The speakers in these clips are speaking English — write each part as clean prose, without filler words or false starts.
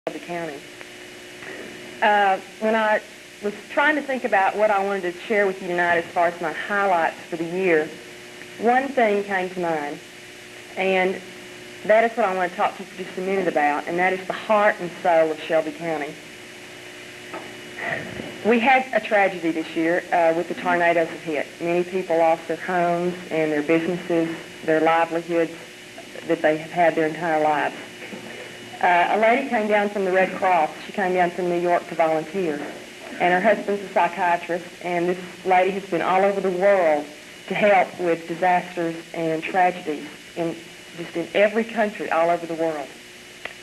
Shelby County. When I was trying to think about what I wanted to share with you tonight as far as my highlights for the year, one thing came to mind, and that is what I want to talk to you for just a minute about, and that is the heart and soul of Shelby County. We had a tragedy this year with the tornadoes that hit. Many people lost their homes and their businesses, their livelihoods that they have had their entire lives. A lady came down from the Red Cross. She came down from New York to volunteer. And her husband's a psychiatrist, and this lady has been all over the world to help with disasters and tragedies in every country all over the world.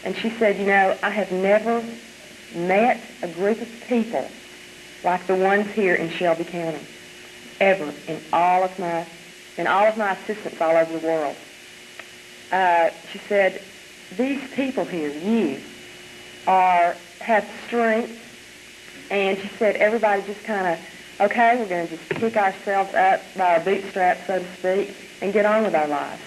And she said, you know, I have never met a group of people like the ones here in Shelby County, ever, in all of my assistants all over the world. She said, these people here, you, have strength, and she said everybody just kind of, okay, we're going to just pick ourselves up by our bootstraps, so to speak, and get on with our lives.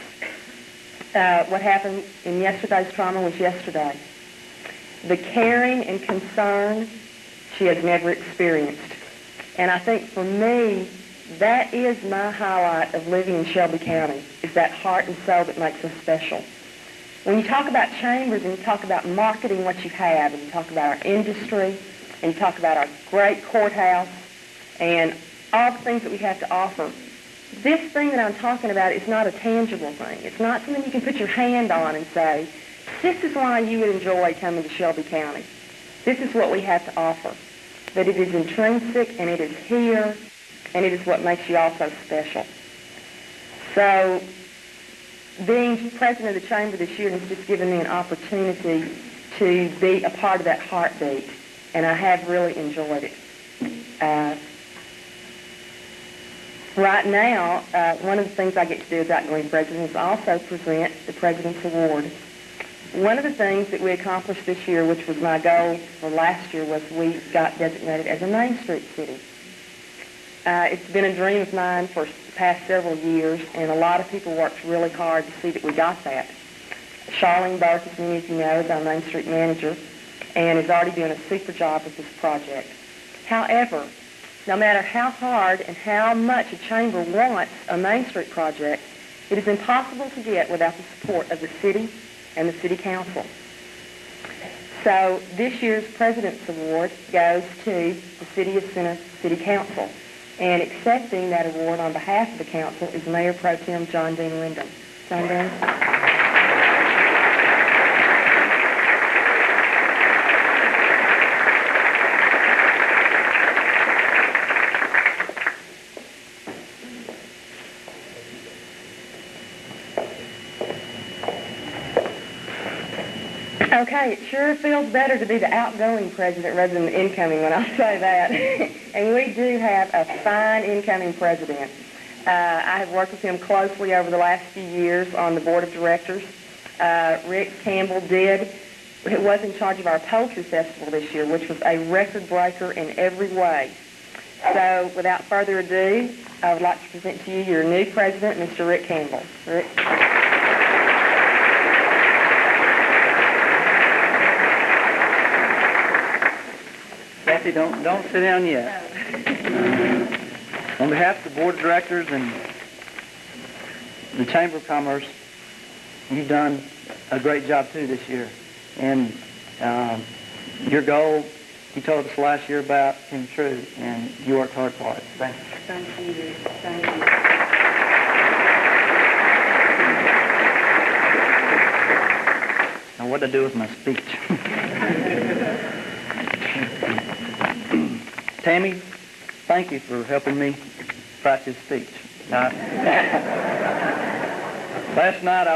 What happened in yesterday's trauma was yesterday. The caring and concern she has never experienced. And I think for me, that is my highlight of living in Shelby County, is that heart and soul that makes us special. When you talk about chambers and you talk about marketing what you have, and you talk about our industry, and you talk about our great courthouse, and all the things that we have to offer, this thing that I'm talking about is not a tangible thing. It's not something you can put your hand on and say, this is why you would enjoy coming to Shelby County. This is what we have to offer. That it is intrinsic, and it is here, and it is what makes you all so special. So, being president of the chamber this year has just given me an opportunity to be a part of that heartbeat, and I have really enjoyed it. Right now, one of the things I get to do as outgoing president is also present the President's Award. One of the things that we accomplished this year, which was my goal for last year, was we got designated as a Main Street city. It's been a dream of mine for the past several years, and a lot of people worked really hard to see that we got that. Charlene Burke, as many of you know, is our Main Street manager, and is already doing a super job with this project. However, no matter how hard and how much a chamber wants a Main Street project, it is impossible to get without the support of the city and the city council. So this year's President's Award goes to the City of Center City Council. And accepting that award on behalf of the council is Mayor Pro Tem John Dean Wyndham. John Dean. Okay, it sure feels better to be the outgoing president rather than the incoming when I say that. And we do have a fine incoming president. I have worked with him closely over the last few years on the board of directors. Rick Campbell was in charge of our poetry festival this year, which was a record breaker in every way. So without further ado, I would like to present to you your new president, Mr. Rick Campbell. Rick. Kathy, don't sit down yet. On behalf of the board of directors and the Chamber of Commerce, you've done a great job too this year. And your goal, you told us last year about, came true, and you worked hard for it. Thank you. Thank you. Thank you. Now, what do I do with my speech? Tammy, thank you for helping me write this speech. Last night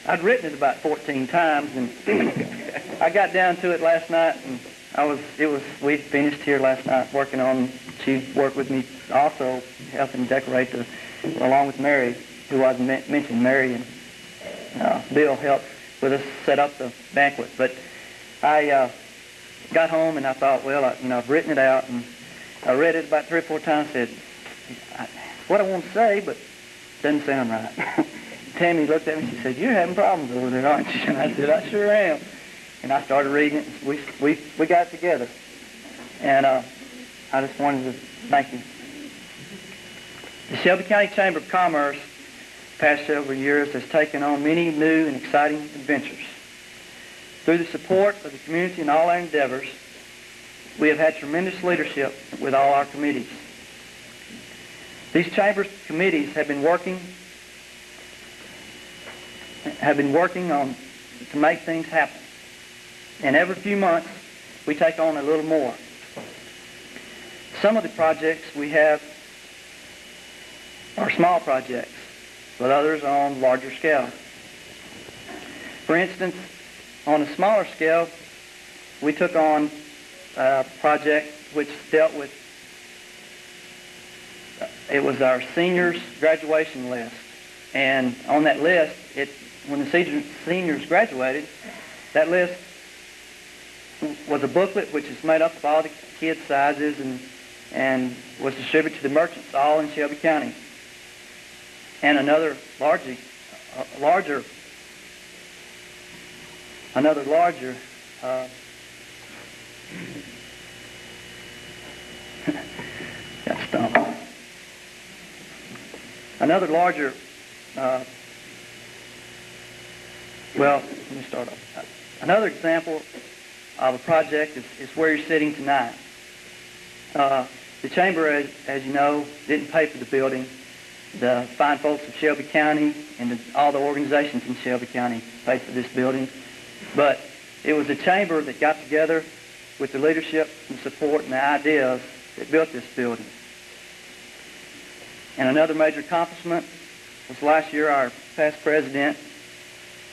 I'd written it about 14 times, and I got down to it last night, and we'd finished here last night working on, she worked with me also helping decorate along with Mary, who wasn't mentioned. Mary and Bill helped with us set up the banquet. But I got home and I thought, well, I've written it out, and I read it about 3 or 4 times, said, what I want to say, but it doesn't sound right. Tammy looked at me and she said, you're having problems over there, aren't you? And I said, I sure am. and I started reading it. We got it together, and I just wanted to thank you. The Shelby County Chamber of Commerce, past several years, has taken on many new and exciting adventures. Through the support of the community and all our endeavors, we have had tremendous leadership with all our committees. These Chamber committees have been working on to make things happen. And every few months, we take on a little more. Some of the projects we have are small projects, but others are on larger scale. For instance, on a smaller scale, we took on a project which dealt with, it was our seniors' graduation list. And on that list, when the seniors graduated, that list was a booklet which is made up of all the kids' sizes and was distributed to the merchants all in Shelby County. And another larger got stumped. Another larger, well, let me start off. Another example of a project is where you're sitting tonight. The Chamber, as you know, didn't pay for the building. The fine folks of Shelby County and all the organizations in Shelby County paid for this building. But it was the Chamber that got together with the leadership and support and the ideas that built this building. And another major accomplishment was last year our past president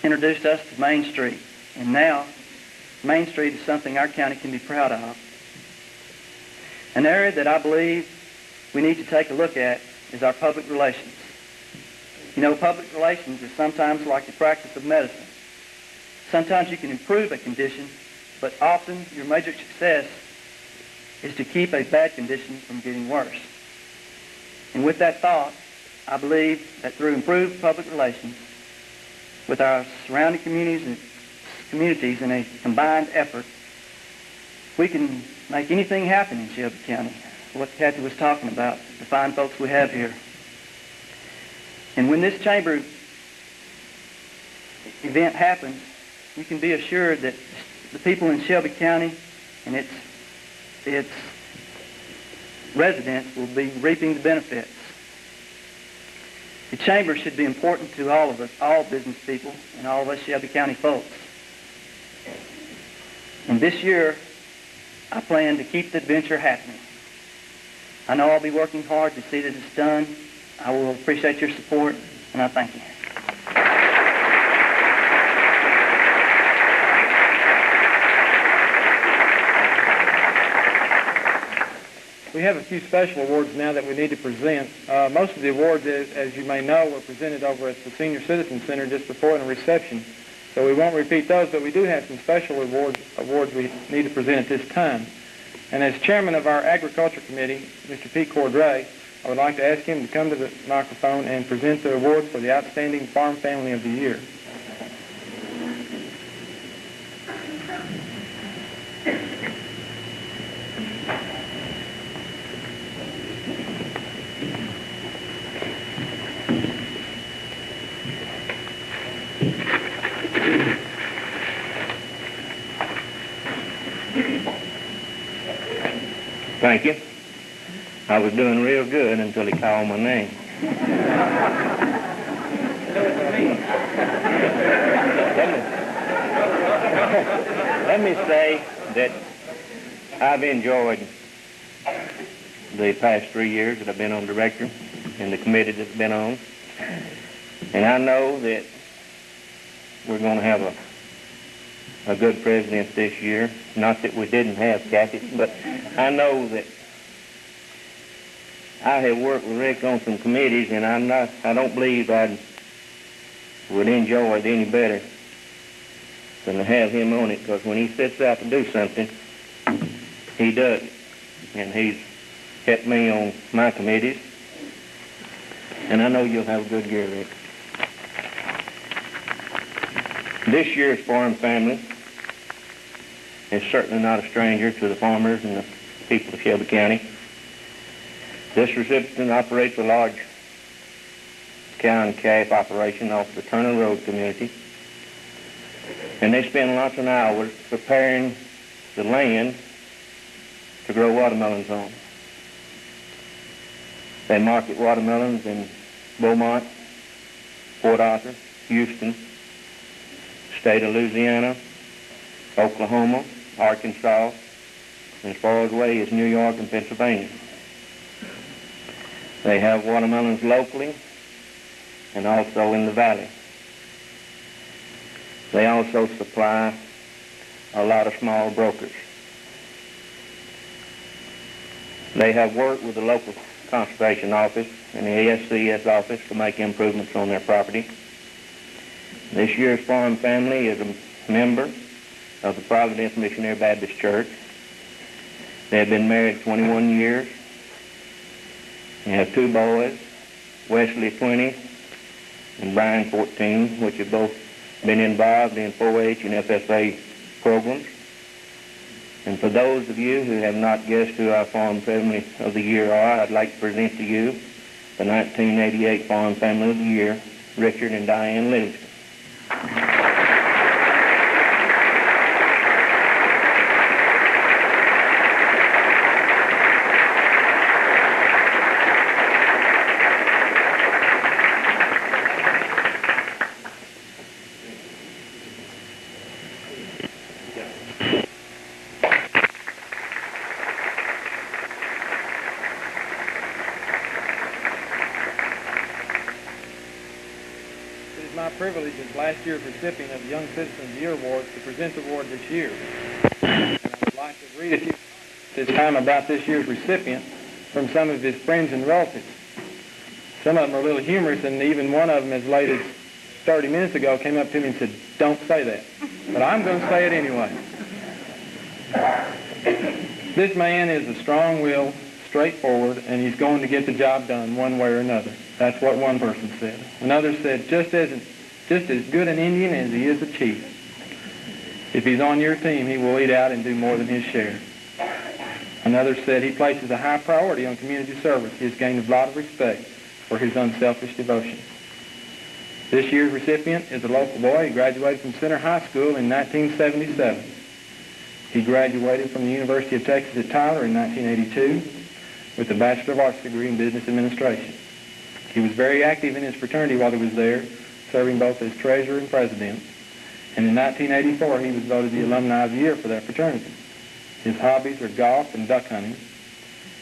introduced us to Main Street. And now Main Street is something our county can be proud of. An area that I believe we need to take a look at is our public relations. You know, public relations is sometimes like the practice of medicine. Sometimes you can improve a condition, but often your major success is to keep a bad condition from getting worse. And with that thought, I believe that through improved public relations with our surrounding communities in a combined effort, we can make anything happen in Shelby County. What Kathy was talking about, the fine folks we have here. And when this Chamber event happens, you can be assured that the people in Shelby County and its residents will be reaping the benefits. The Chamber should be important to all of us, all business people, and all of us Shelby County folks. And this year, I plan to keep the adventure happening. I know I'll be working hard to see that it's done. I will appreciate your support, and I thank you. We have a few special awards now that we need to present. Most of the awards, as you may know, were presented over at the Senior Citizen Center just before the reception. So we won't repeat those, but we do have some special awards we need to present at this time. And as chairman of our Agriculture Committee, Mr. P. Cordray, I would like to ask him to come to the microphone and present the award for the Outstanding Farm Family of the Year. Thank you. I was doing real good until he called my name. Let me say that I've enjoyed the past 3 years that I've been on director and the committee that's been on. And I know that we're going to have a good president this year. Not that we didn't have Kathy, but I know that I have worked with Rick on some committees, and I don't believe I would enjoy it any better than to have him on it, because when he sets out to do something, he does it. And he's kept me on my committees, and I know you'll have a good year, Rick. This year's Farm Family is certainly not a stranger to the farmers and the people of Shelby County. This recipient operates a large cow and calf operation off the Turner Road community, and they spend lots of hours preparing the land to grow watermelons on. They market watermelons in Beaumont, Port Arthur, Houston, state of Louisiana, Oklahoma, Arkansas, and as far away as New York and Pennsylvania. They have watermelons locally and also in the valley. They also supply a lot of small brokers. They have worked with the local conservation office and the ASCS office to make improvements on their property. This year's farm family is a member of the Providence Missionary Baptist Church. They have been married 21 years. They have 2 boys, Wesley 20 and Brian 14, which have both been involved in 4-H and FFA programs. And for those of you who have not guessed who our Farm Family of the Year are, I'd like to present to you the 1988 Farm Family of the Year, Richard and Diane Livingston. Privilege as last year's recipient of the Young Citizen of the Year Award to present the award this year. And I would like to read a few this time about this year's recipient from some of his friends and relatives. Some of them are a little humorous, and even one of them as late as 30 minutes ago came up to me and said, "Don't say that." But I'm going to say it anyway. This man is a strong-willed, straightforward, and he's going to get the job done one way or another. That's what one person said. Another said, just as good an Indian as he is a chief. If he's on your team, he will eat out and do more than his share. Another said he places a high priority on community service. He has gained a lot of respect for his unselfish devotion. This year's recipient is a local boy. He graduated from Center High School in 1977. He graduated from the University of Texas at Tyler in 1982 with a Bachelor of Arts degree in Business Administration. He was very active in his fraternity while he was there, serving both as treasurer and president. And in 1984, he was voted the Alumni of the Year for that fraternity. His hobbies are golf and duck hunting.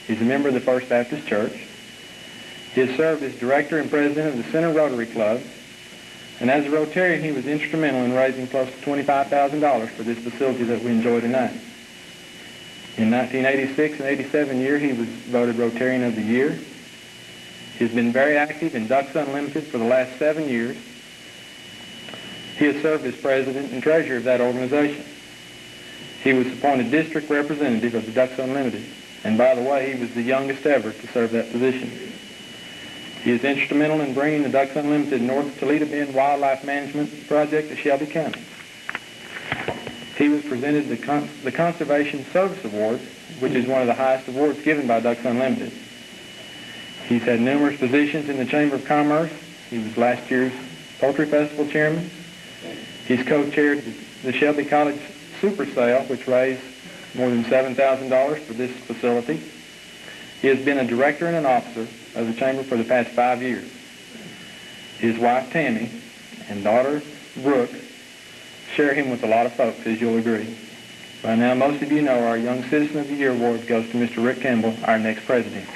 He's a member of the First Baptist Church. He has served as director and president of the Center Rotary Club. And as a Rotarian, he was instrumental in raising close to $25,000 for this facility that we enjoy tonight. In 1986 and 87 year, he was voted Rotarian of the Year. He's been very active in Ducks Unlimited for the last 7 years. He has served as president and treasurer of that organization. He was appointed district representative of the Ducks Unlimited. And by the way, he was the youngest ever to serve that position. He is instrumental in bringing the Ducks Unlimited North Toledo Bend Wildlife Management Project to Shelby County. He was presented the Conservation Service Award, which is one of the highest awards given by Ducks Unlimited. He's had numerous positions in the Chamber of Commerce. He was last year's Poultry Festival chairman. He's co-chaired the Shelby College Super Sale, which raised more than $7,000 for this facility. He has been a director and an officer of the Chamber for the past 5 years. His wife, Tammy, and daughter, Brooke, share him with a lot of folks, as you'll agree. By now, most of you know our Young Citizen of the Year Award goes to Mr. Rick Campbell, our next president.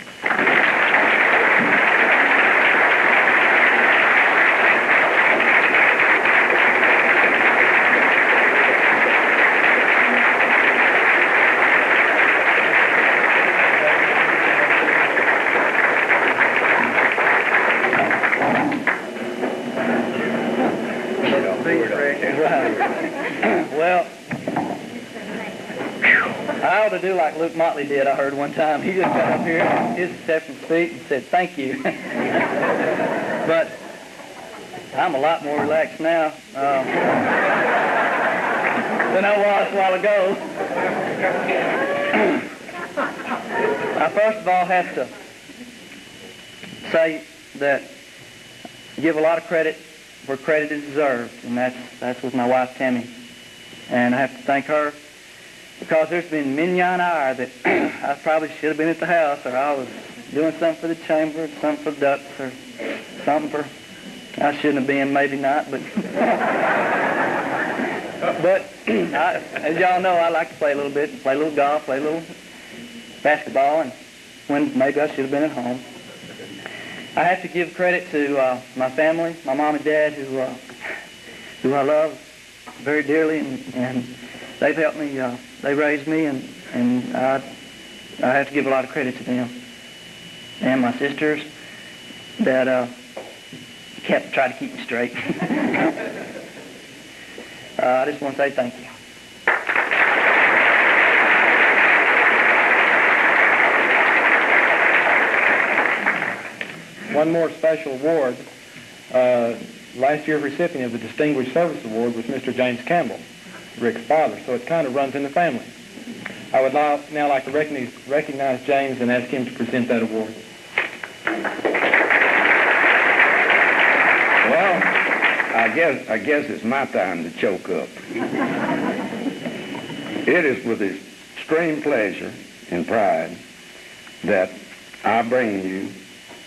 Well, I ought to do like Luke Motley did, I heard one time. He just got up here in his acceptance speech and said, "Thank you." But I'm a lot more relaxed now. than I was a while ago. I first of all have to say that I give a lot of credit where credit is deserved, and that's with my wife, Tammy. And I have to thank her because there's been many an hour that I probably should have been at the house, or I was doing something for the chamber, something for the ducks, or something for, I shouldn't have been, maybe not, but as y'all know, I like to play a little bit, play a little golf, play a little basketball, and when maybe I should have been at home. I have to give credit to my family, my mom and dad, who I love very dearly, and they've helped me, they raised me, and I have to give a lot of credit to them. And my sisters that try to keep me straight. I just want to say thank you. One more special award. Last year's recipient of the Distinguished Service Award was Mr. James Campbell, Rick's father, so it kind of runs in the family. I would now like to recognize James and ask him to present that award. Well, I guess it's my time to choke up. It is with extreme pleasure and pride that I bring you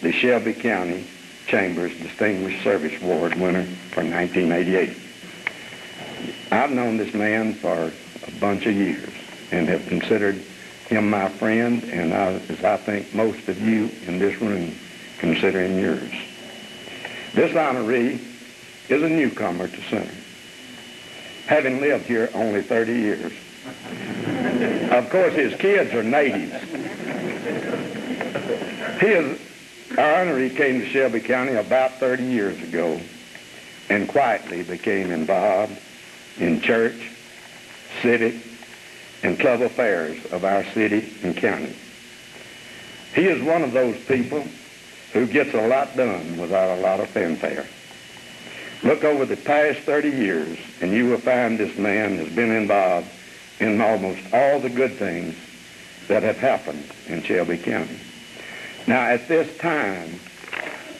the Shelby County Chamber's Distinguished Service Award winner for 1988. I've known this man for a bunch of years and have considered him my friend, and as I think most of you in this room consider him yours. This honoree is a newcomer to Center, having lived here only 30 years. Of course, his kids are natives. Our honoree came to Shelby County about 30 years ago and quietly became involved in church, civic, and club affairs of our city and county. He is one of those people who gets a lot done without a lot of fanfare. Look over the past 30 years and you will find this man has been involved in almost all the good things that have happened in Shelby County. Now, at this time,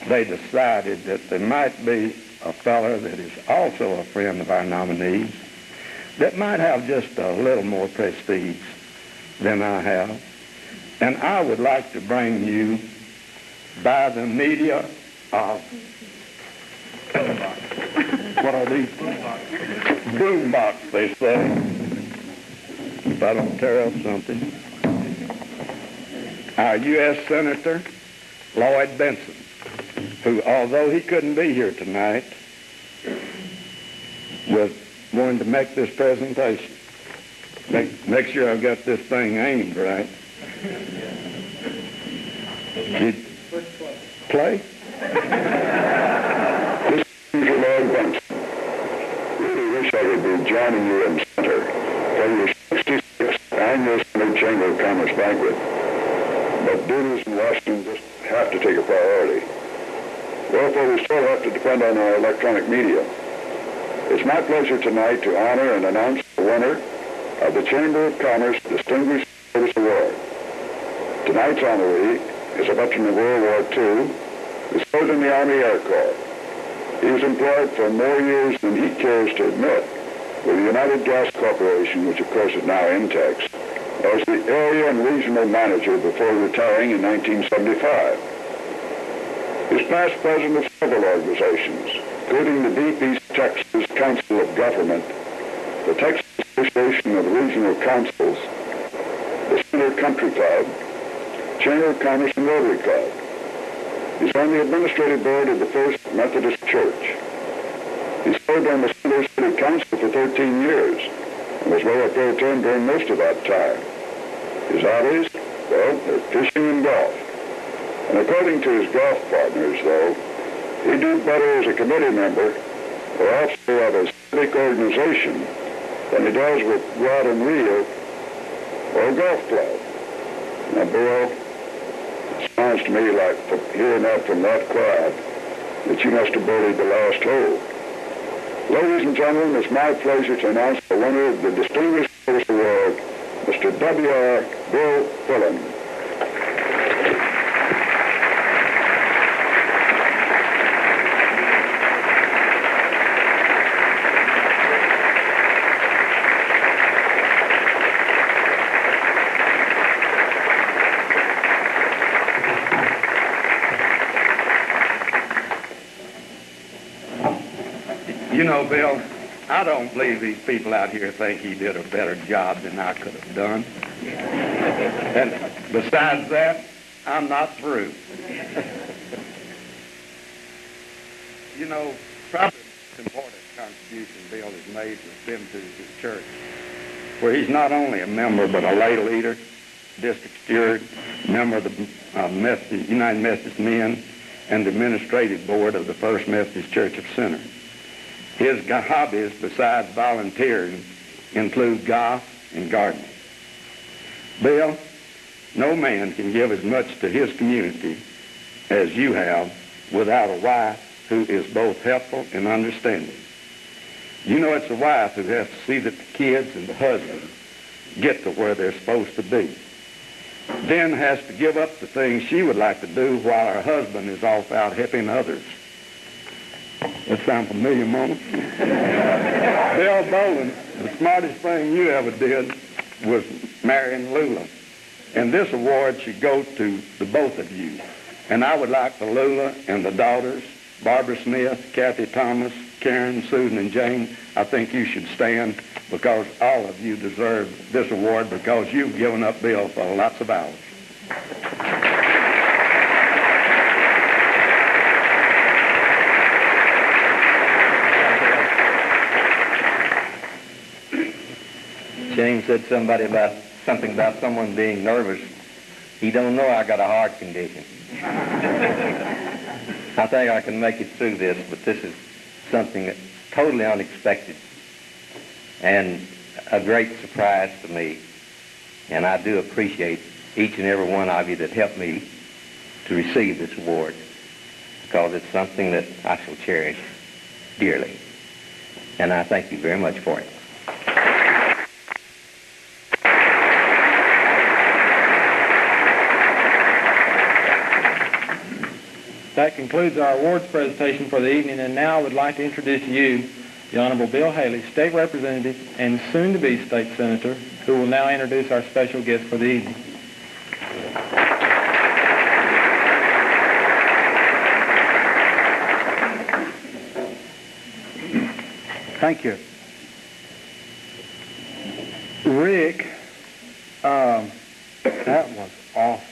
they decided that there might be a fellow that is also a friend of our nominees that might have just a little more prestige than I have. And I would like to bring you by the media of, what are these? Boombox, they say. If I don't tear up something. Our U.S. Senator, Lloyd Benson, who, although he couldn't be here tonight, was going to make this presentation. Make sure I've got this thing aimed right. Did play? This is Lloyd Benson. Really wish I could be joining you in Center for your 66th Annual Center Chamber of Commerce Banquet. But duties in Washington just have to take a priority. Therefore, we still have to depend on our electronic media. It's my pleasure tonight to honor and announce the winner of the Chamber of Commerce Distinguished Service Award. Tonight's honoree is a veteran of World War II who served in the Army Air Corps. He was employed for more years than he cares to admit with the United Gas Corporation, which of course is now Intex, as the area and regional manager before retiring in 1975. He's past president of several organizations, including the Deep East Texas Council of Government, the Texas Association of Regional Councils, the Center Country Club, Chamber of Commerce and Rotary Club. He's on the administrative board of the First Methodist Church. He served on the Center City Council for 13 years and was mayor pro tem during most of that time. His hobbies, well, they're fishing and golf. And according to his golf partners, though, he'd do better as a committee member or officer of a civic organization than he does with rod and reel or a golf club. Now, Bill, it sounds to me like, from hearing that from that crowd, that you must have birdied the last hole. Ladies and gentlemen, it's my pleasure to announce the winner of the Distinguished Service Award, Mr. W.R. Bill Bowlin. You know, Bill, I don't believe these people out here think he did a better job than I could have done. And besides that, I'm not through. You know, probably the most important contribution Bill has made has been to his church, where he's not only a member but a lay leader, district steward, member of the United Methodist Men, and the administrative board of the First Methodist Church of Center. His hobbies, besides volunteering, include golf and gardening. Bill, no man can give as much to his community as you have without a wife who is both helpful and understanding. You know it's a wife who has to see that the kids and the husband get to where they're supposed to be. Then has to give up the things she would like to do while her husband is off out helping others. That sound familiar, Mama? Bill Bowlin, the smartest thing you ever did was marrying Lula. And this award should go to the both of you. And I would like for Lula and the daughters, Barbara Smith, Kathy Thomas, Karen, Susan, and Jane, I think you should stand because all of you deserve this award because you've given up Bill for lots of hours. James said something about someone being nervous. He don't know I got a heart condition. I think I can make it through this, but this is something that's totally unexpected and a great surprise to me. And I do appreciate each and every one of you that helped me to receive this award because it's something that I shall cherish dearly. And I thank you very much for it. That concludes our awards presentation for the evening, and now I would like to introduce to you the Honorable Bill Haley, State Representative and soon-to-be State Senator, who will now introduce our special guest for the evening. Thank you. Rick, that was awful.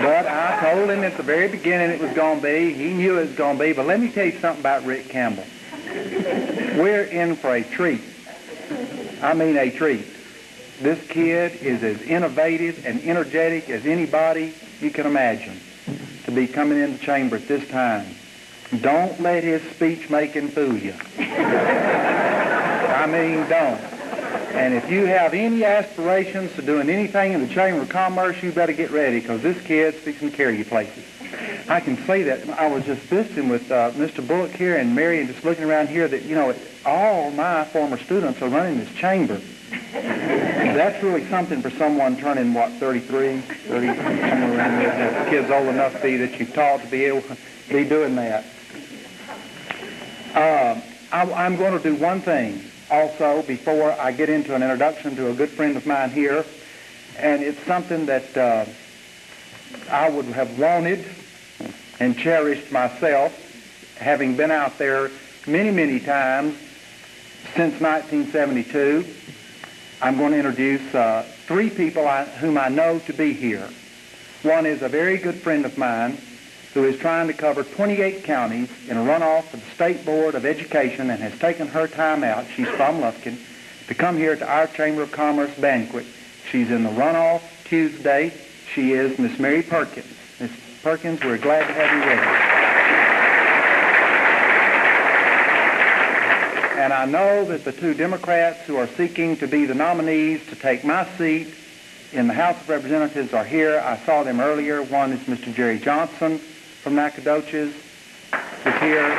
But I told him at the very beginning it was going to be. He knew it was going to be. But let me tell you something about Rick Campbell. We're in for a treat. I mean a treat. This kid is as innovative and energetic as anybody you can imagine to be coming in the chamber at this time. Don't let his speech-making fool you. I mean, don't. And if you have any aspirations to doing anything in the Chamber of Commerce, you better get ready, because this kid's fixing to carry you places. I can say that. I was just visiting with Mr. Bullock here and Mary, and just looking around here that, you know, all my former students are running this chamber. That's really something for someone turning, 33, 30, somewhere around there. The kid's old enough to be that you've taught to be able to be doing that. I'm going to do one thing also before I get into an introduction to a good friend of mine here, and it's something that I would have wanted and cherished myself, having been out there many, many times since 1972. I'm going to introduce three people whom I know to be here. One is a very good friend of mine who is trying to cover 28 counties in a runoff for the State Board of Education and has taken her time out, she's from Lufkin, to come here to our Chamber of Commerce banquet. She's in the runoff Tuesday. She is Miss Mary Perkins. Miss Perkins, we're glad to have you with us. And I know that the two Democrats who are seeking to be the nominees to take my seat in the House of Representatives are here. I saw them earlier. One is Mr. Jerry Johnson from Nacogdoches, is here.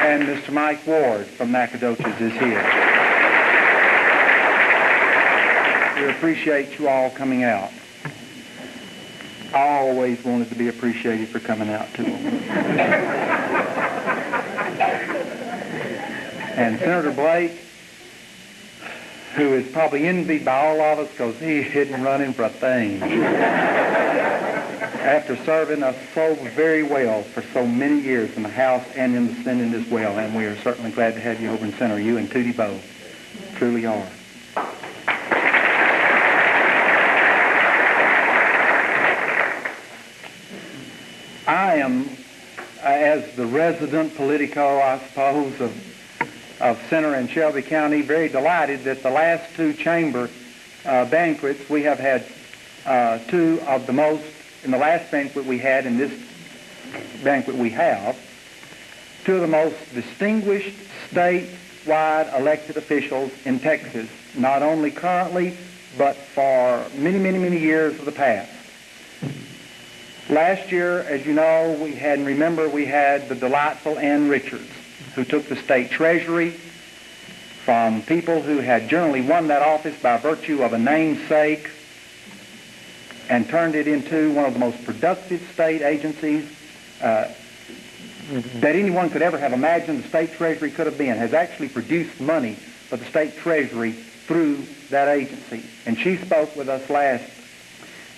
And Mr. Mike Ward from Nacogdoches is here. We appreciate you all coming out. I always wanted to be appreciated for coming out, too. And Senator Blake, who is probably envied by all of us because he isn't running for a thing. After serving us so very well for so many years in the House and in the Senate as well, and we are certainly glad to have you over in Senator. You and Tootie both truly are. I am, as the resident politico, I suppose, of Center and Shelby County, very delighted that the last two chamber banquets, we have had two of the most, in the last banquet we had, in this banquet we have, two of the most distinguished statewide elected officials in Texas, not only currently, but for many, many, many years of the past. Last year, as you know, we had the delightful Ann Richards, who took the state treasury from people who had generally won that office by virtue of a namesake and turned it into one of the most productive state agencies that anyone could ever have imagined the state treasury could have been, has actually produced money for the state treasury through that agency. And she spoke with us last.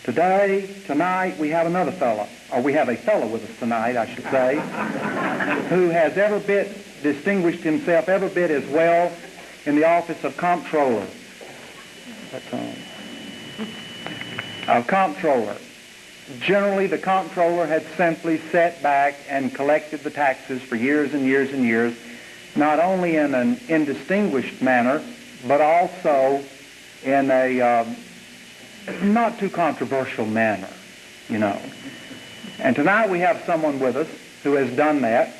Tonight, we have another fellow, or we have a fellow with us tonight, I should say, who has distinguished himself every bit as well in the office of Comptroller. Comptroller. Generally, the Comptroller had simply sat back and collected the taxes for years and years and years, not only in an indistinguished manner, but also in a not too controversial manner, you know. And tonight we have someone with us who has done that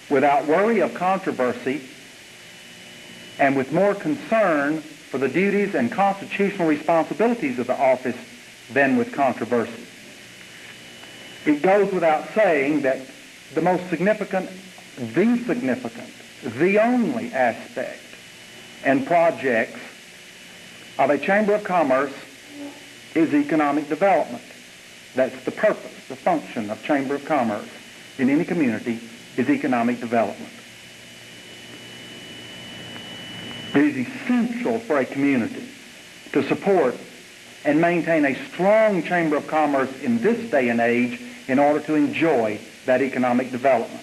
without worry of controversy and with more concern for the duties and constitutional responsibilities of the office than with controversy. It goes without saying that the most significant, the only aspect and projects of a Chamber of Commerce is economic development. That's the purpose, the function of Chamber of Commerce in any community is economic development. It is essential for a community to support and maintain a strong Chamber of Commerce in this day and age in order to enjoy that economic development.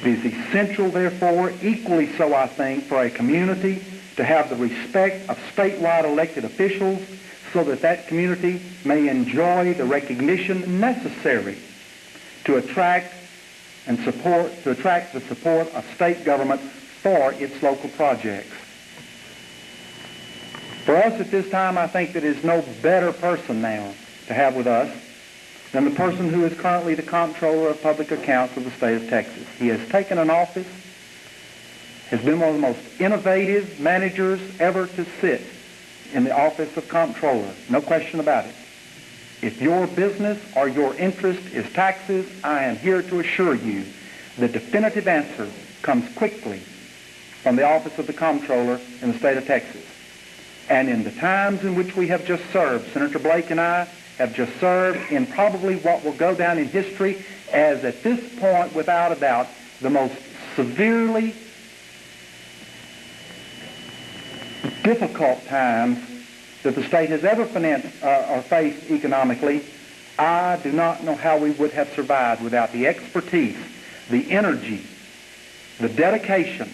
It is essential, therefore, equally so, I think, for a community to have the respect of statewide elected officials so that that community may enjoy the recognition necessary to attract the support of state government for its local projects. For us at this time, I think that is no better person now to have with us than the person who is currently the Comptroller of Public Accounts of the state of Texas. He has taken an office, has been one of the most innovative managers ever to sit in the office of Comptroller. No question about it. If your business or your interest is taxes, I am here to assure you the definitive answer comes quickly from the office of the Comptroller in the state of Texas. And in the times in which we have just served, Senator Blake and I have just served in probably what will go down in history as, at this point, without a doubt, the most severely difficult times that the state has ever faced economically. I do not know how we would have survived without the expertise, the energy, the dedication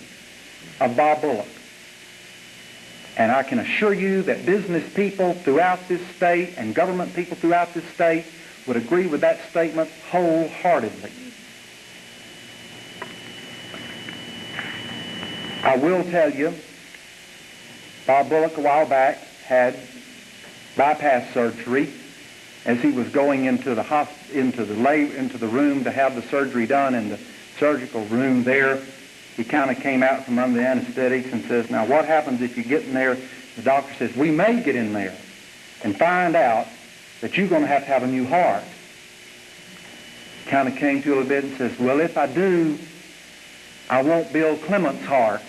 of Bob Bullock. And I can assure you that business people throughout this state and government people throughout this state would agree with that statement wholeheartedly. I will tell you, Bob Bullock a while back had bypass surgery. As he was going into the room to have the surgery done in the surgical room there, he kind of came out from under the anesthetics and says, "Now what happens if you get in there?" The doctor says, "We may get in there and find out that you're going to have a new heart." kind of came to a little bit and says, well, if I do, I won't build Clement's heart.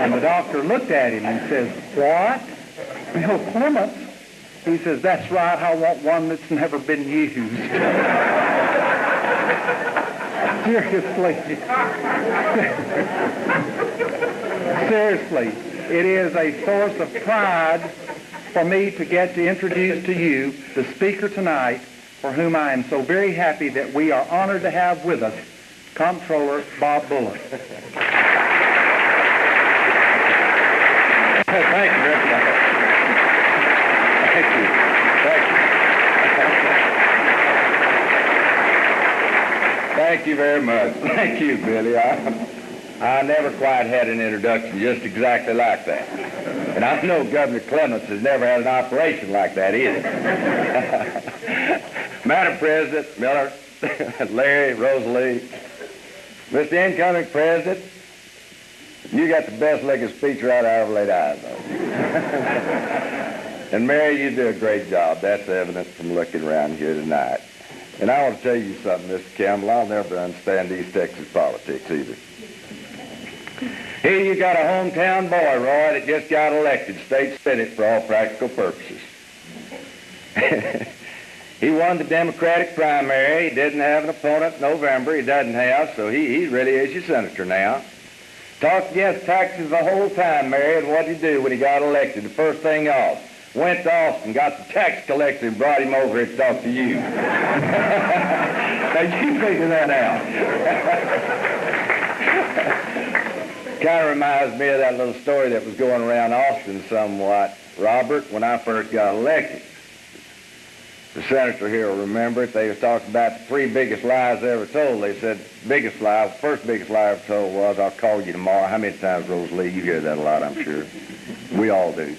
And the doctor looked at him and says, what? Bill Clement's? He says, that's right, I want one that's never been used. Seriously. Seriously. It is a source of pride for me to get to introduce to you the speaker tonight, for whom I am so very happy that we are honored to have with us, Comptroller Bob Bullock. Thank you, Rick. Thank you. Thank you very much. Thank you, Billy. I never quite had an introduction just exactly like that. And I know Governor Clements has never had an operation like that either. Madam President, Miller, Larry, Rosalie, Mr. Incoming President, you got the best-looking speech writer I ever laid eyes on. And Mary, you do a great job. That's evident from looking around here tonight. And I want to tell you something, Mr. Campbell. I'll never understand East Texas politics either. Here you got a hometown boy, Roy, that just got elected state senate for all practical purposes. He won the Democratic primary. He didn't have an opponent in November. He doesn't have, so he really is your senator now. Talked against taxes the whole time, Mary, and what did he do when he got elected? The first thing off, went to Austin, got the tax collector and brought him over here to talk to you. Now, you figure that out. Kind of reminds me of that little story that was going around Austin somewhat, Robert, when I first got elected. The senator here will remember it. They was talking about the 3 biggest lies ever told. They said, biggest lie, first biggest lie ever told was, I'll call you tomorrow. How many times, Rosalie? You hear that a lot, I'm sure. We all do.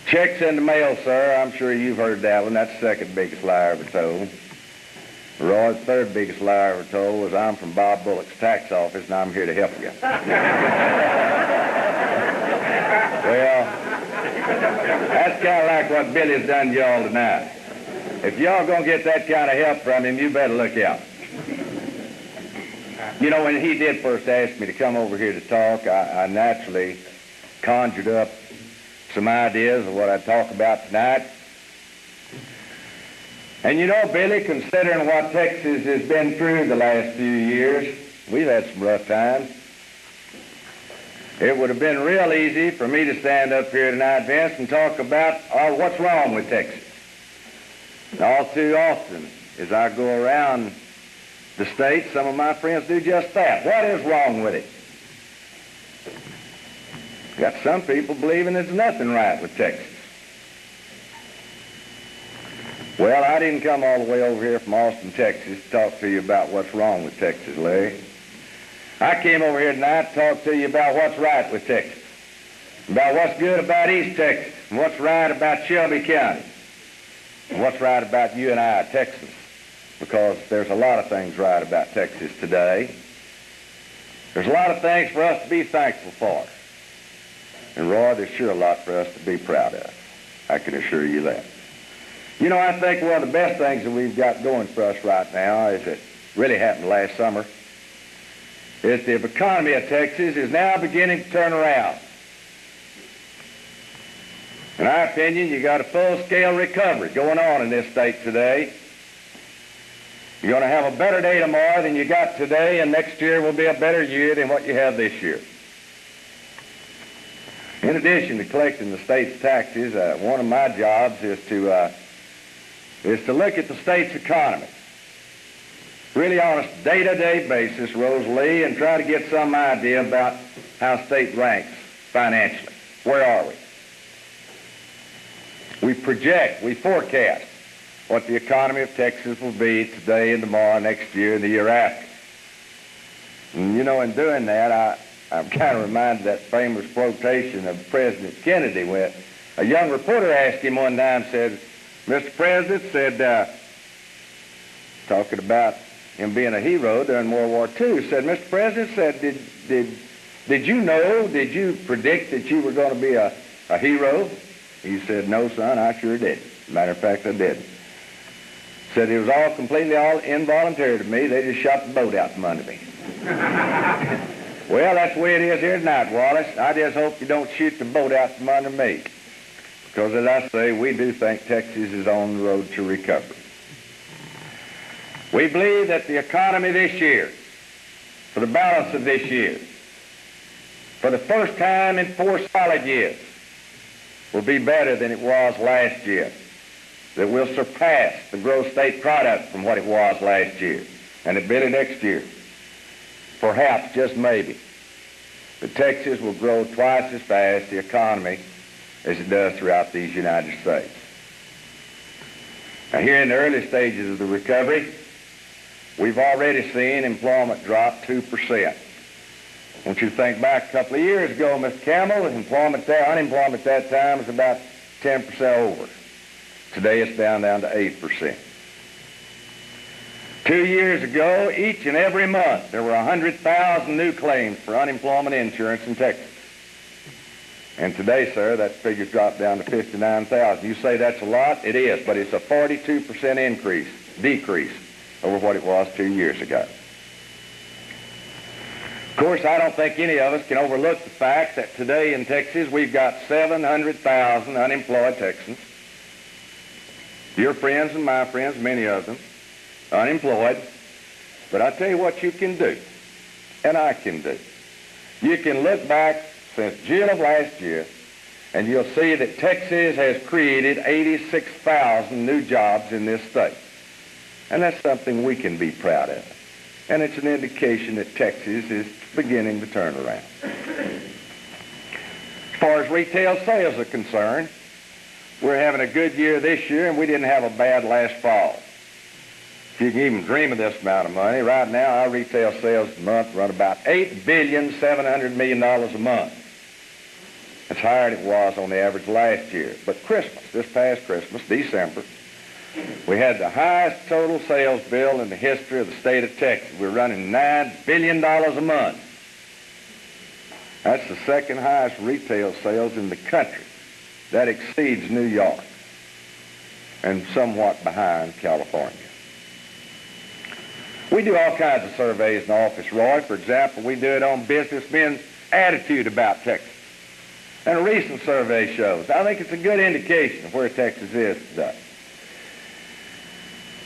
Checks in the mail, sir. I'm sure you've heard that one. That's the second biggest lie ever told. Roy, the third biggest lie ever told was, I'm from Bob Bullock's tax office, and I'm here to help you. Well, that's kind of like what Billy's done to y'all tonight. If y'all gonna get that kind of help from him, you better look out. You know, when he did first ask me to come over here to talk, I naturally conjured up some ideas of what I'd talk about tonight. And you know, Billy, considering what Texas has been through the last few years, we've had some rough times. It would have been real easy for me to stand up here tonight, Vince, and talk about what's wrong with Texas. All too often, as I go around the state, some of my friends do just that. What is wrong with it? Got some people believing there's nothing right with Texas. Well, I didn't come all the way over here from Austin, Texas to talk to you about what's wrong with Texas, Larry. I came over here tonight to talk to you about what's right with Texas, about what's good about East Texas, and what's right about Shelby County, and what's right about you and I, Texans, because there's a lot of things right about Texas today. There's a lot of things for us to be thankful for. And Roy, there's sure a lot for us to be proud of. I can assure you that. You know, I think one of the best things that we've got going for us right now is it really happened last summer, is the economy of Texas is now beginning to turn around. In our opinion, you got a full-scale recovery going on in this state today. You're going to have a better day tomorrow than you got today, and next year will be a better year than what you have this year. In addition to collecting the state's taxes, one of my jobs is to look at the state's economy, really on a day-to-day basis, Rosalie, and try to get some idea about how state ranks financially. Where are we? We project, we forecast what the economy of Texas will be today and tomorrow, next year, and the year after. And you know, in doing that, I'm kind of reminded of that famous quotation of President Kennedy when a young reporter asked him one time, said, Mr. President, said, talking about him being a hero during World War II, said, Mr. President, said, did you know, did you predict that you were going to be a hero? He said, no, son, I sure didn't. Matter of fact, I didn't. Said it was all completely all involuntary to me. They just shot the boat out from under me. Well, that's the way it is here tonight, Wallace. I just hope you don't shoot the boat out from under me. Because, as I say, we do think Texas is on the road to recovery. We believe that the economy this year, for the balance of this year, for the first time in 4 solid years, will be better than it was last year. That will surpass the gross state product from what it was last year, and it better next year. Perhaps, just maybe, that Texas will grow twice as fast the economy as it does throughout these United States. Now, here in the early stages of the recovery, we've already seen employment drop 2%. I want you to think back a couple of years ago, Mr. Campbell, unemployment at that time was about 10% over. Today it's down to 8%. 2 years ago, each and every month, there were 100,000 new claims for unemployment insurance in Texas. And today, sir, that figure's dropped down to 59,000. You say that's a lot? It is, but it's a 42% decrease over what it was 2 years ago. Of course, I don't think any of us can overlook the fact that today in Texas we've got 700,000 unemployed Texans. Your friends and my friends, many of them, unemployed. But I tell you what you can do, and I can do. You can look back since June of last year, and you'll see that Texas has created 86,000 new jobs in this state. And that's something we can be proud of. And it's an indication that Texas is beginning to turn around. As far as retail sales are concerned, we're having a good year this year, and we didn't have a bad last fall. If you can even dream of this amount of money, right now our retail sales a month run about $8,700,000,000 a month. That's higher than it was on the average last year. But Christmas, this past Christmas, December, we had the highest total sales bill in the history of the state of Texas. We're running $9 billion a month. That's the second highest retail sales in the country. That exceeds New York and somewhat behind California. We do all kinds of surveys in the office, Roy. For example, we do it on businessmen's attitude about Texas. And a recent survey shows, I think it's a good indication of where Texas is today.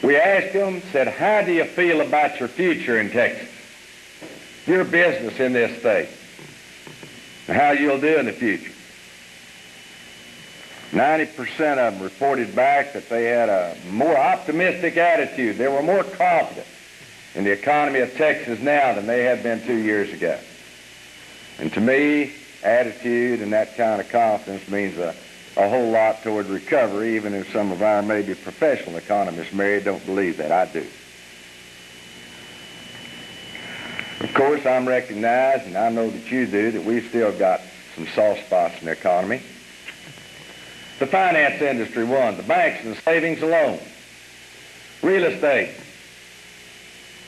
We asked them, said, how do you feel about your future in Texas? Your business in this state, and how you'll do in the future. 90% of them reported back that they had a more optimistic attitude. They were more confident in the economy of Texas now than they had been 2 years ago. And to me, attitude and that kind of confidence means a whole lot toward recovery, even if some of our maybe professional economists, Mary, don't believe that. I do. Of course, I'm recognized, and I know that you do, that we've still got some soft spots in the economy. The finance industry won, the banks and the savings and loans, real estate,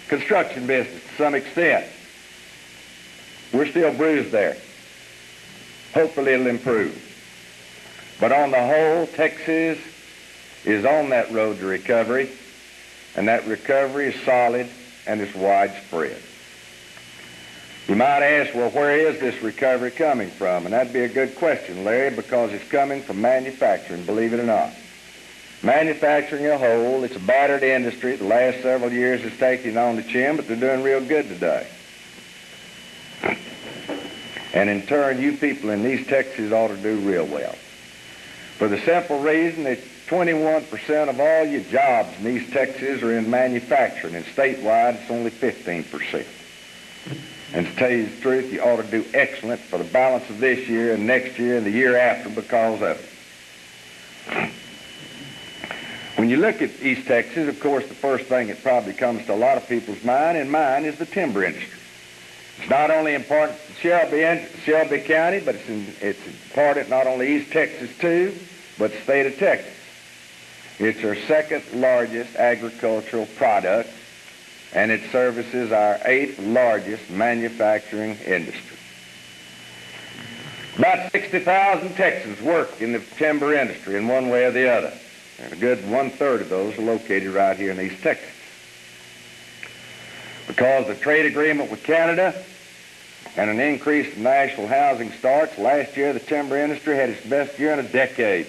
construction business to some extent. We're still bruised there. Hopefully it'll improve. But on the whole, Texas is on that road to recovery, and that recovery is solid and it's widespread. You might ask, well, where is this recovery coming from? And that'd be a good question, Larry, because it's coming from manufacturing, believe it or not. Manufacturing as a whole, it's a battered industry. The last several years has taken it on the chin, but they're doing real good today. And in turn, you people in these Texas ought to do real well. For the simple reason that 21% of all your jobs in East Texas are in manufacturing, and statewide it's only 15%. And to tell you the truth, you ought to do excellent for the balance of this year and next year and the year after because of it. When you look at East Texas, of course, the first thing that probably comes to a lot of people's mind, and mine, is the timber industry. It's not only important to Shelby County, but it's important not only East Texas too, but the state of Texas. It's our second largest agricultural product, and it services our 8th largest manufacturing industry. About 60,000 Texans work in the timber industry in one way or the other. and a good one-third of those are located right here in East Texas. Because of the trade agreement with Canada and an increase in national housing starts, last year the timber industry had its best year in a decade,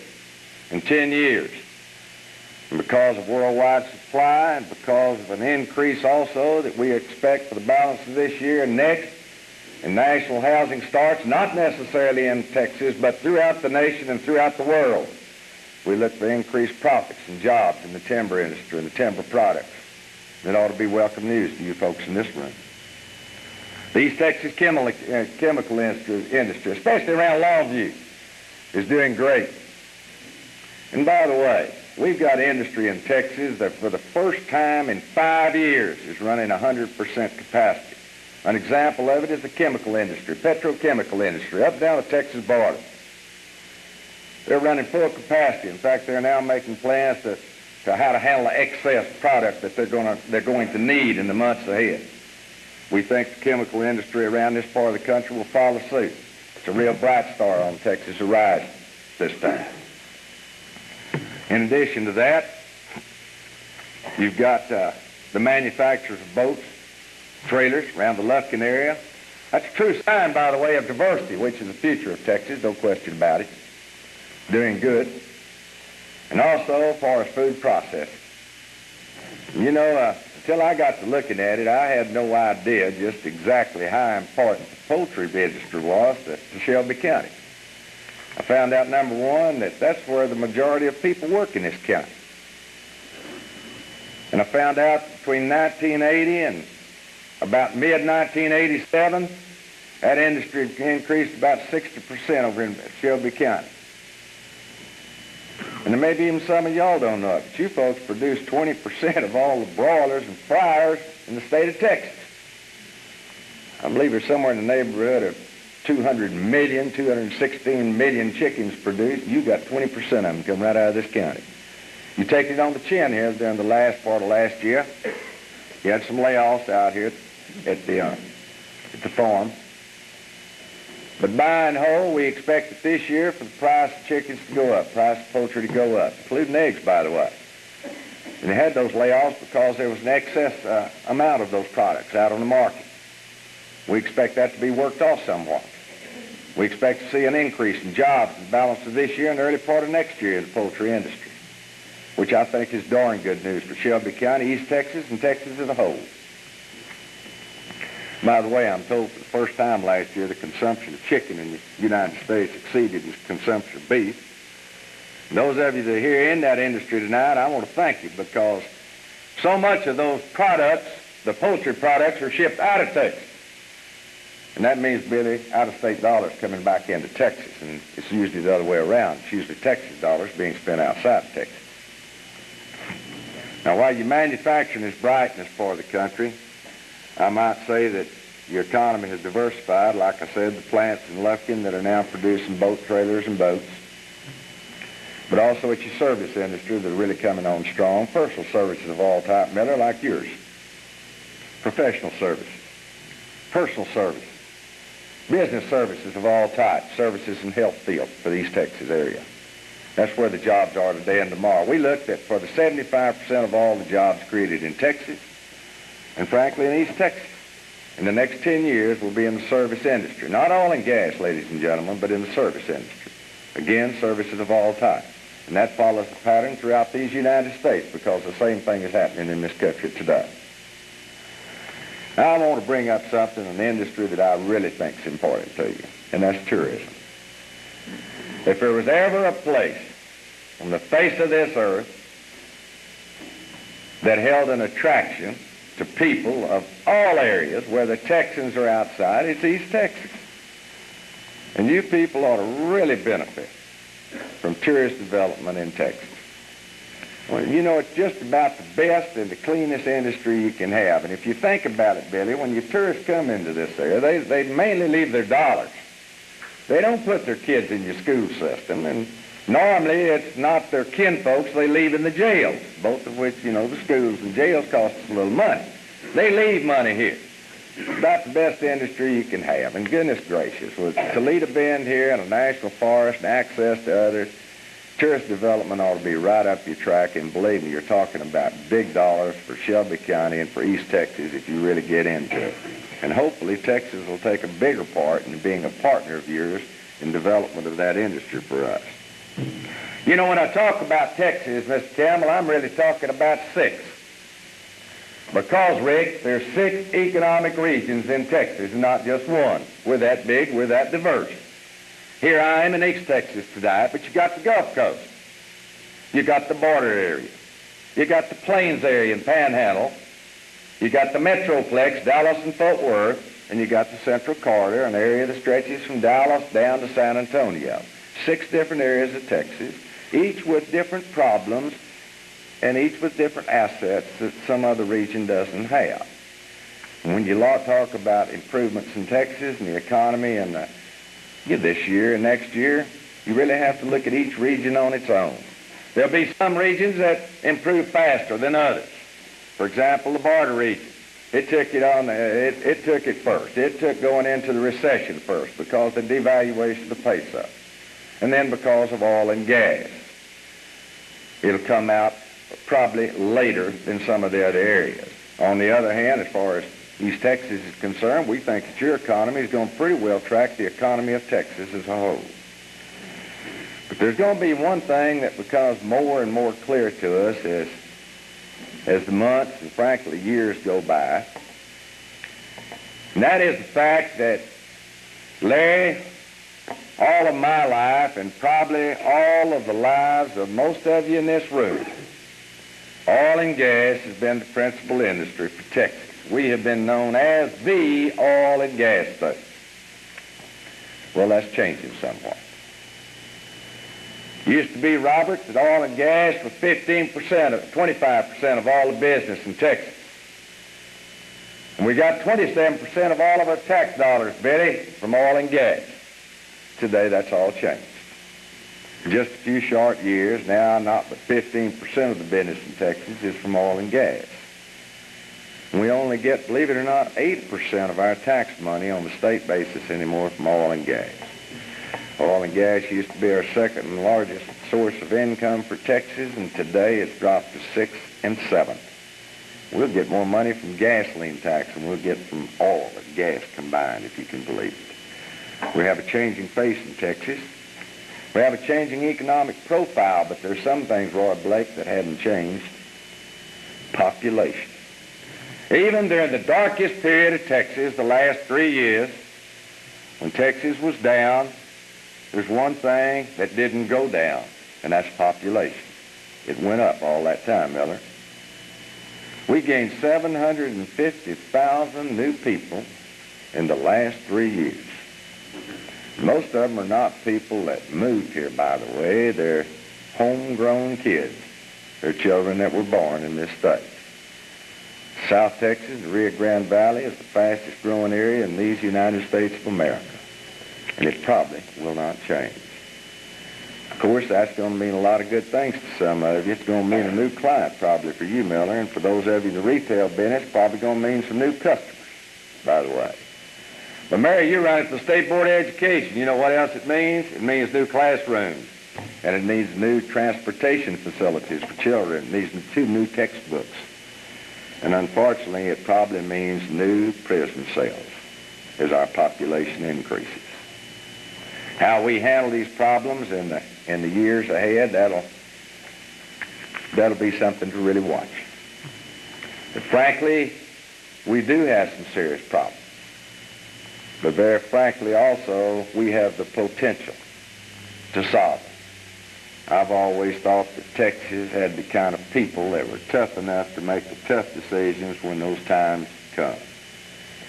in 10 years. And because of worldwide supply and because of an increase also that we expect for the balance of this year and next in national housing starts, not necessarily in Texas, but throughout the nation and throughout the world, we look for increased profits and jobs in the timber industry and the timber products. That ought to be welcome news to you folks in this room. The East Texas chemical industry, especially around Longview, is doing great. And by the way, we've got industry in Texas that for the first time in 5 years is running 100% capacity. An example of it is the chemical industry, petrochemical industry, up and down the Texas border. They're running full capacity. In fact, they're now making plans to how to handle the excess product that they're going to need in the months ahead. We think the chemical industry around this part of the country will follow suit. It's a real bright star on Texas horizon this time. In addition to that, you've got the manufacturers of boats, trailers around the Lufkin area. That's a true sign, by the way, of diversity, which is the future of Texas, no question about it. Doing good. And also as far as food processing. You know, until I got to looking at it, I had no idea just exactly how important the poultry industry was to Shelby County. I found out, number one, that that's where the majority of people work in this county. And I found out between 1980 and about mid-1987, that industry increased about 60% over in Shelby County. And there may be even some of y'all don't know it, but you folks produce 20% of all the broilers and fryers in the state of Texas. I believe there's somewhere in the neighborhood of 200 million, 216 million chickens produced. You got 20% of them come right out of this county. You take it on the chin here during the last part of last year. You had some layoffs out here at the farm. But by and whole, we expect that this year for the price of chickens to go up, price of poultry to go up, including eggs, by the way. And they had those layoffs because there was an excess amount of those products out on the market. We expect that to be worked off somewhat. We expect to see an increase in jobs in the balance of this year and the early part of next year in the poultry industry, which I think is darn good news for Shelby County, East Texas, and Texas as a whole. By the way, I'm told for the first time last year the consumption of chicken in the United States exceeded the consumption of beef. And those of you that are here in that industry tonight, I want to thank you because so much of those products, the poultry products, are shipped out of Texas. And that means, Billy, out-of-state dollars coming back into Texas. And it's usually the other way around. It's usually Texas dollars being spent outside of Texas. Now, while your manufacturing is bright in this part of the country, I might say that your economy has diversified. Like I said, the plants in Lufkin that are now producing boat trailers and boats. But also at your service industry that are really coming on strong. Personal services of all type, Miller, like yours. Professional services. Personal services. Business services of all types. Services in health field for the East Texas area. That's where the jobs are today and tomorrow. We looked at for the 75% of all the jobs created in Texas, and frankly in East Texas, in the next 10 years will be in the service industry. Not oil and gas, ladies and gentlemen, but in the service industry. Again, services of all types. And that follows the pattern throughout these United States because the same thing is happening in this country today. Now I want to bring up something, an industry that I really think is important to you, and that's tourism. If there was ever a place on the face of this earth that held an attraction to people of all areas, whether Texans or outside, it's East Texas. And you people ought to really benefit from tourist development in Texas. Well, you know, it's just about the best and the cleanest industry you can have. And if you think about it, Billy, when your tourists come into this area, they mainly leave their dollars. They don't put their kids in your school system, and normally it's not their kinfolks they leave in the jails, both of which, you know, the schools and jails cost us a little money. They leave money here. It's about the best industry you can have. And goodness gracious, with Toledo Bend here and a national forest and access to others, Tourist development ought to be right up your track, and believe me, you're talking about big dollars for Shelby County and for East Texas if you really get into it. And hopefully Texas will take a bigger part in being a partner of yours in development of that industry for us. You know, when I talk about Texas, Mr. Campbell, I'm really talking about 6. Because, Rick, there's 6 economic regions in Texas, and not just one. We're that big, we're that diverse. Here I am in East Texas tonight, but you got the Gulf Coast. You got the border area. You got the Plains area and Panhandle. You got the Metroplex, Dallas and Fort Worth, and you got the Central Corridor, an area that stretches from Dallas down to San Antonio. 6 different areas of Texas, each with different problems and each with different assets that some other region doesn't have. And when you talk about improvements in Texas and the economy and this year and next year, you really have to look at each region on its own. There'll be some regions that improve faster than others. For example, the border region. It took it first. It took going into the recession first because of the devaluation of the peso. And then because of oil and gas. It'll come out probably later than some of the other areas. On the other hand, as far as East Texas is concerned, we think that your economy is going to pretty well track the economy of Texas as a whole. But there's going to be one thing that becomes more and more clear to us as the months and frankly years go by. And that is the fact that, Larry, all of my life and probably all of the lives of most of you in this room, oil and gas has been the principal industry for Texas. We have been known as the oil and gas state. Well, that's changing somewhat. It used to be, Robert, that oil and gas was 25% of all the business in Texas. And we got 27% of all of our tax dollars, Betty, from oil and gas. Today, that's all changed. In just a few short years, now not but 15% of the business in Texas is from oil and gas. And we only get, believe it or not, 8% of our tax money on the state basis anymore from oil and gas. Oil and gas used to be our second largest source of income for Texas, and today it's dropped to 6th and 7th. We'll get more money from gasoline tax than we'll get from oil and gas combined, if you can believe it. We have a changing face in Texas. We have a changing economic profile, but there's some things, Roy Blake, that haven't changed. Population. Even during the darkest period of Texas, the last 3 years, when Texas was down, there's one thing that didn't go down, and that's population. It went up all that time, Miller. We gained 750,000 new people in the last 3 years. Most of them are not people that moved here, by the way. They're homegrown kids. They're children that were born in this state. South Texas, the Rio Grande Valley, is the fastest growing area in these United States of America. And it probably will not change. Of course, that's going to mean a lot of good things to some of you. It's going to mean a new client probably for you, Miller, and for those of you in the retail business, probably going to mean some new customers, by the way. But Mary, you're running for the State Board of Education. You know what else it means? It means new classrooms. And it needs new transportation facilities for children. It needs 2 new textbooks. And unfortunately, it probably means new prison cells as our population increases. How we handle these problems in the years ahead, that'll be something to really watch. But frankly, we do have some serious problems. But very frankly also, we have the potential to solve them. I've always thought that Texas had the kind of people that were tough enough to make the tough decisions when those times come.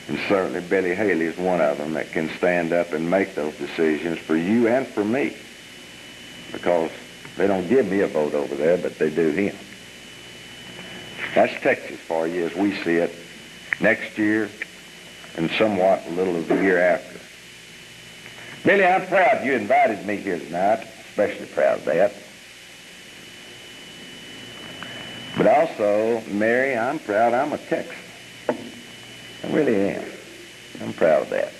And certainly Billy Haley is one of them that can stand up and make those decisions for you and for me. Because they don't give me a vote over there, but they do him. That's Texas for you as we see it next year and somewhat a little of the year after. Billy, I'm proud you invited me here tonight. Especially proud of that. But also, Mary, I'm proud I'm a Texan. I really am. I'm proud of that.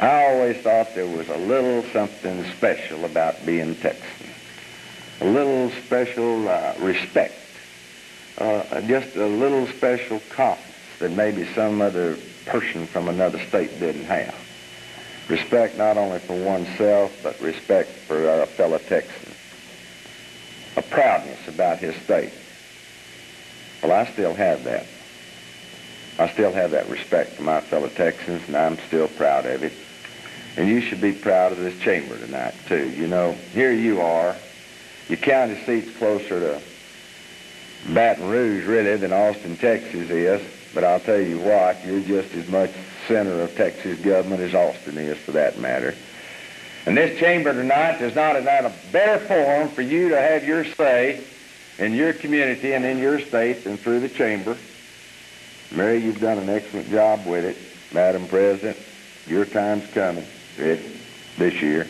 I always thought there was a little something special about being Texan. a little special respect, just a little special confidence that maybe some other person from another state didn't have. Respect not only for oneself, but respect for our fellow Texans. A proudness about his state. Well, I still have that. I still have that respect for my fellow Texans, and I'm still proud of it. And you should be proud of this chamber tonight, too. You know, here you are. Your county seat's closer to Baton Rouge, really, than Austin, Texas is. But I'll tell you what, you're just as much center of Texas government as Austin is, for that matter. And this chamber tonight is not a better forum for you to have your say in your community and in your state than through the chamber. Mary, you've done an excellent job with it. Madam President, your time's coming this year.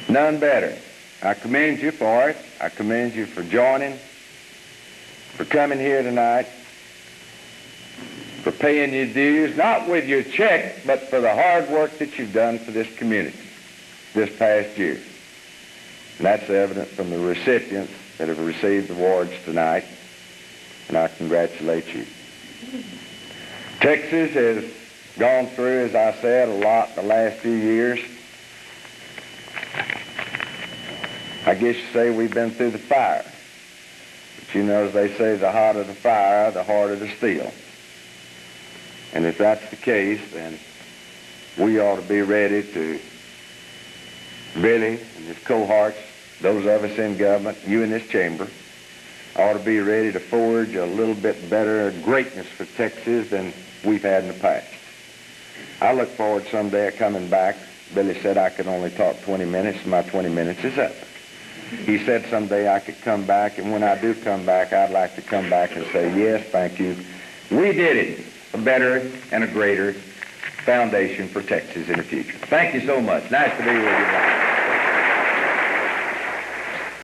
None better. I commend you for it. I commend you for joining, for coming here tonight, for paying your dues, not with your check, but for the hard work that you've done for this community this past year. And that's evident from the recipients that have received awards tonight, and I congratulate you. Texas has gone through, as I said, a lot the last few years. I guess you say we've been through the fire. But you know, as they say, the hotter the fire, the harder the steel. And if that's the case, then we ought to be ready to really, and his cohorts, those of us in government, you in this chamber, ought to be ready to forge a little bit better greatness for Texas than we've had in the past. I look forward someday to coming back. Billy said I could only talk 20 minutes, and my 20 minutes is up. He said someday I could come back, and when I do come back, I'd like to come back and say, yes, thank you. We did it. A better and a greater foundation for Texas in the future. Thank you so much. Nice to be with you.